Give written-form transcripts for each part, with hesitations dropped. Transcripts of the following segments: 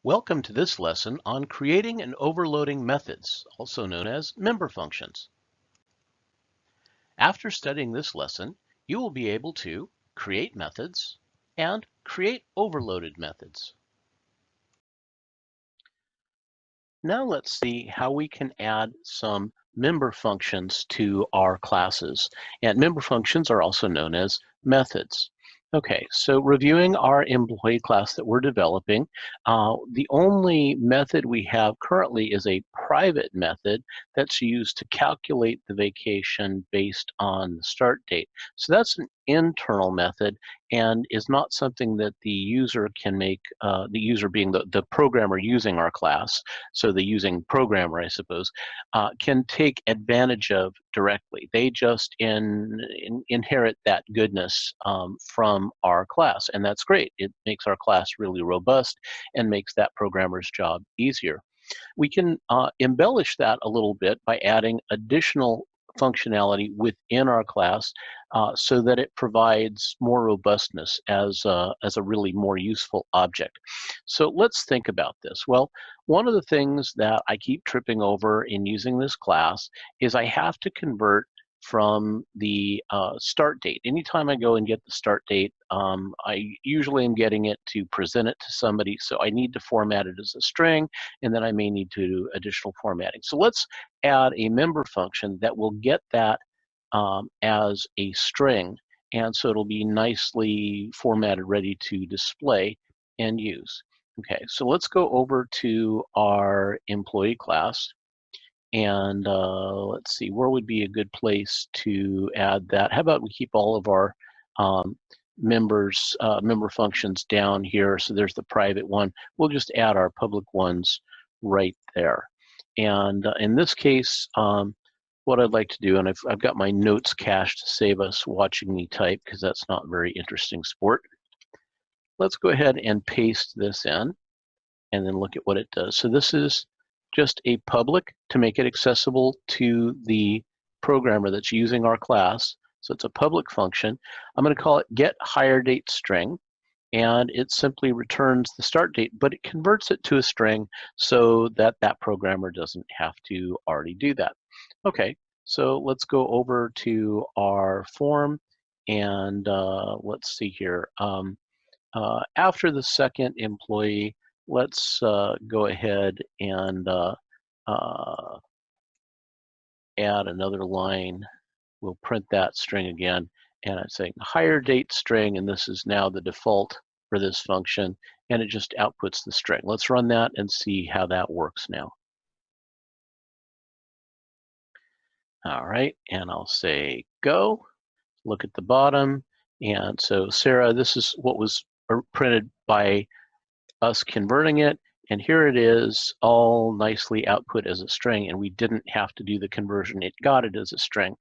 Welcome to this lesson on creating and overloading methods, also known as member functions. After studying this lesson, you will be able to create methods and create overloaded methods. Now let's see how we can add some member functions to our classes. And member functions are also known as methods. Okay, so reviewing our employee class that we're developing, the only method we have currently is a private method that's used to calculate the vacation based on the start date. So that's an internal method and is not something that the user can make, the user being the programmer using our class, so the using programmer, I suppose, can take advantage of directly. They just inherit that goodness from our class, and that's great. It makes our class really robust and makes that programmer's job easier. We can embellish that a little bit by adding additional functionality within our class so that it provides more robustness as a really more useful object. So let's think about this. Well, one of the things that I keep tripping over in using this class is I have to convert from the start date. Anytime I go and get the start date, I usually am getting it to present it to somebody, so I need to format it as a string, and then I may need to do additional formatting. So let's add a member function that will get that as a string, and so it'll be nicely formatted, ready to display and use. Okay, so let's go over to our employee class. And let's see, where would be a good place to add that? How about we keep all of our member functions down here. So there's the private one. We'll just add our public ones right there. And in this case, what I'd like to do, and I've got my notes cached to save us watching me type, because that's not very interesting sport. Let's go ahead and paste this in and then look at what it does. So this is just a public to make it accessible to the programmer that's using our class. So it's a public function. I'm going to call it get hire date string, and it simply returns the start date, but it converts it to a string so that that programmer doesn't have to already do that. Okay, so let's go over to our form, and let's see here. After the second employee, let's go ahead and add another line. We'll print that string again, and I'm saying hire date string, and this is now the default for this function, and it just outputs the string. Let's run that and see how that works now. All right, and I'll say go. Look at the bottom, and so Sarah, this is what was printed by us converting it, and here it is all nicely output as a string, and we didn't have to do the conversion. It got it as a string,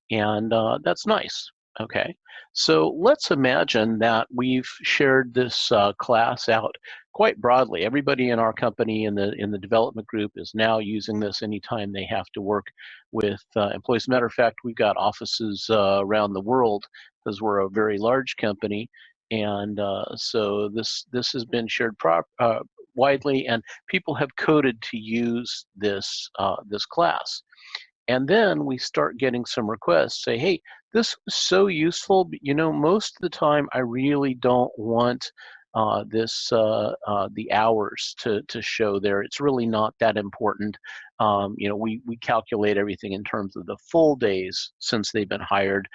and that's nice. Okay, so let's imagine that we've shared this class out quite broadly. Everybody in our company in the development group is now using this anytime they have to work with employees. As a matter of fact, we've got offices around the world because we're a very large company, and so this has been shared widely, and people have coded to use this this class. And then we start getting some requests, say, hey, this was so useful, but most of the time I really don't want the hours to show there. It's really not that important. We calculate everything in terms of the full days since they've been hired.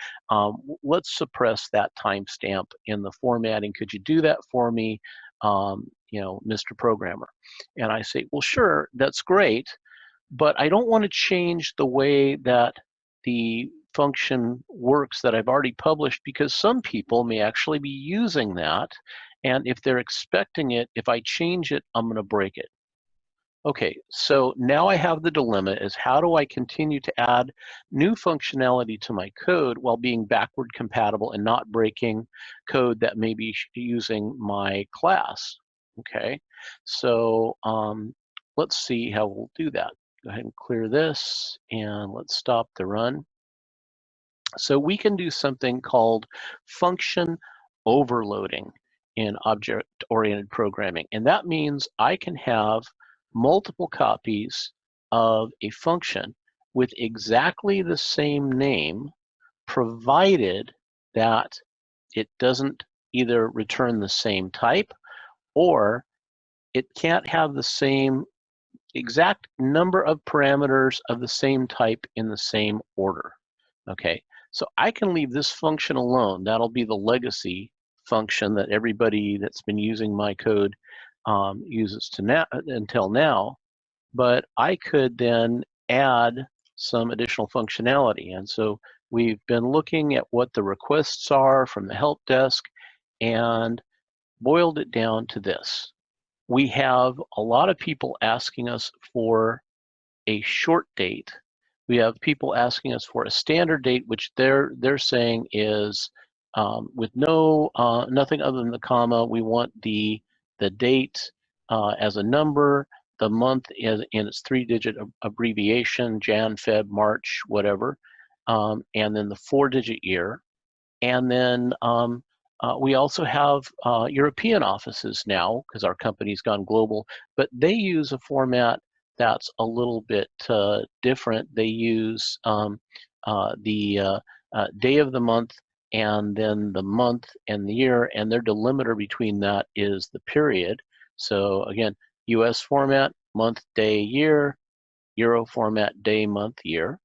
Let's suppress that timestamp in the formatting. Could you do that for me, Mr. Programmer? And I say, well, sure, that's great, but I don't want to change the way that the function works that I've already published, because some people may actually be using that, and if they're expecting it, if I change it, I'm going to break it. Okay, so now I have the dilemma is how do I continue to add new functionality to my code while being backward compatible and not breaking code that may be using my class? Okay, so let's see how we'll do that. Go ahead and clear this, and let's stop the run. So we can do something called function overloading in object-oriented programming. And that means I can have multiple copies of a function with exactly the same name, provided that it doesn't either return the same type, or it can't have the same exact number of parameters of the same type in the same order. Okay, so I can leave this function alone. That'll be the legacy function that everybody that's been using my code uses to now, until now. But I could then add some additional functionality. And so we've been looking at what the requests are from the help desk and boiled it down to this. We have a lot of people asking us for a short date. We have people asking us for a standard date, which they're saying is with no nothing other than the comma. We want the date as a number, the month in its 3-digit abbreviation, Jan, Feb, March, whatever, and then the 4-digit year. And then we also have European offices now, because our company's gone global, but they use a format that's a little bit different. They use the day of the month, and then the month and the year, and their delimiter between that is the period. So again, US format, month, day, year; Euro format, day, month, year.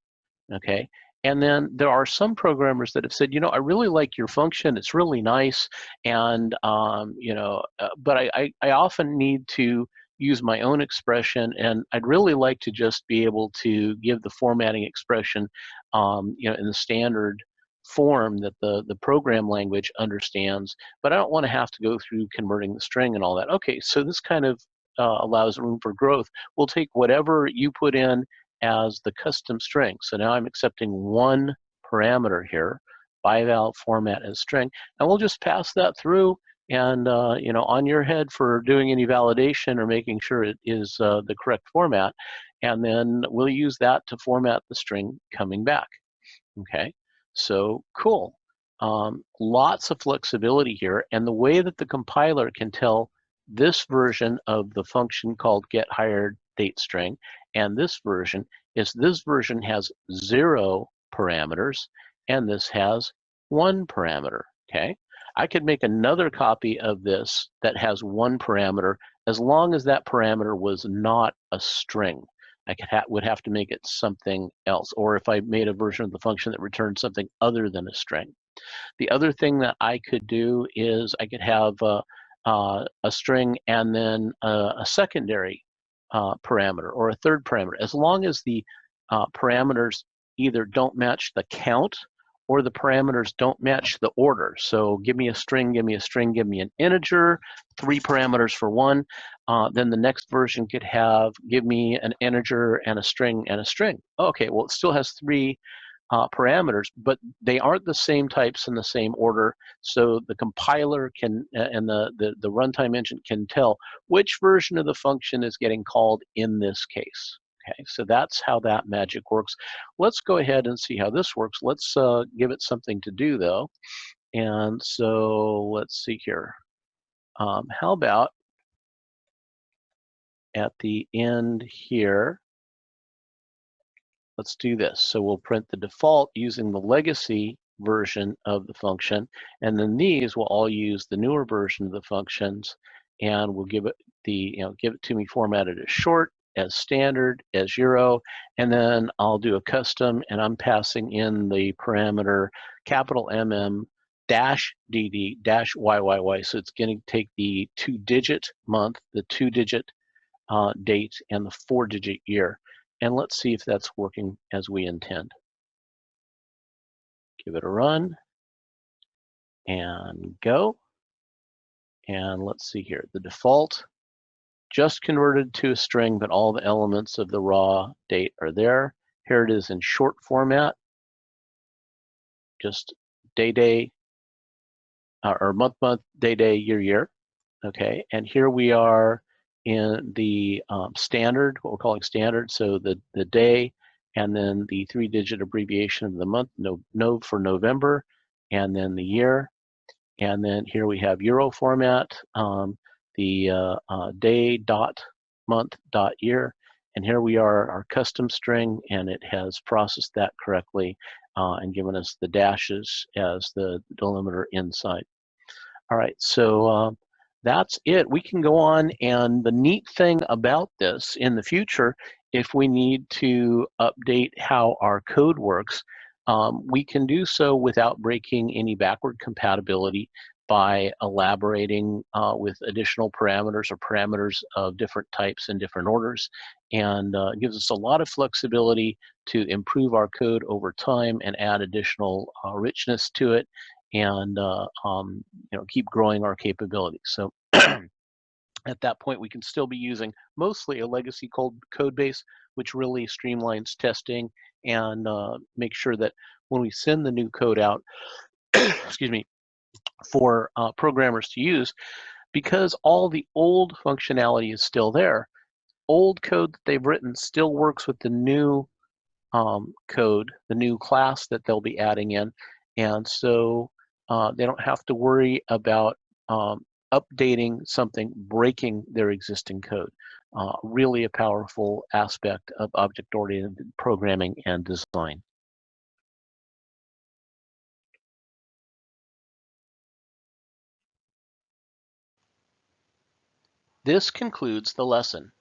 Okay, and then there are some programmers that have said, you know, I really like your function, it's really nice, and but I often need to use my own expression, and I'd really like to just be able to give the formatting expression in the standard form that the program language understands, but I don't want to have to go through converting the string and all that. Okay, so this kind of allows room for growth. We'll take whatever you put in as the custom string. So now I'm accepting one parameter here, bival format as string, and we'll just pass that through, and on your head for doing any validation or making sure it is the correct format, and then we'll use that to format the string coming back. Okay, so cool. Lots of flexibility here, and the way that the compiler can tell this version of the function called getHiredDateString and this version is this version has 0 parameters and this has 1 parameter. Okay, I could make another copy of this that has 1 parameter as long as that parameter was not a string. I would have to make it something else, or if I made a version of the function that returned something other than a string. The other thing that I could do is I could have a string and then a secondary parameter or a third parameter, as long as the parameters either don't match the count or the parameters don't match the order. So give me a string, give me a string, give me an integer, 3 parameters for one. Then the next version could have, give me an integer and a string and a string. Okay, well, it still has 3 parameters, but they aren't the same types in the same order. So the compiler can, and the runtime engine can tell which version of the function is getting called in this case. Okay, so that's how that magic works. Let's go ahead and see how this works. Let's give it something to do though. And so let's see here. How about at the end here, let's do this. So we'll print the default using the legacy version of the function, and then these will all use the newer version of the functions, and we'll give it give it to me formatted as short, as standard, as Euro, and then I'll do a custom, and I'm passing in the parameter capital MM -DD -YYY. So it's going to take the 2-digit month, the 2-digit date, and the 4-digit year. And let's see if that's working as we intend. Give it a run and go. And let's see here. The default just converted to a string, but all the elements of the raw date are there. Here it is in short format, just day, or month, day, year. Okay, and here we are in the standard, what we're calling standard. So the day, and then the 3-digit abbreviation of the month, no for November, and then the year. And then here we have Euro format, the day, dot, month, dot, year. And here we are, our custom string, and it has processed that correctly and given us the dashes as the delimiter inside. All right, so that's it. We can go on, and the neat thing about this in the future, if we need to update how our code works, we can do so without breaking any backward compatibility by elaborating with additional parameters or parameters of different types and different orders, and it gives us a lot of flexibility to improve our code over time and add additional richness to it, and keep growing our capabilities. So at that point, we can still be using mostly a legacy code base, which really streamlines testing and make sure that when we send the new code out, excuse me, for programmers to use, because all the old functionality is still there, old code that they've written still works with the new code, the new class that they'll be adding in. And so they don't have to worry about updating something, breaking their existing code. Really a powerful aspect of object-oriented programming and design. This concludes the lesson.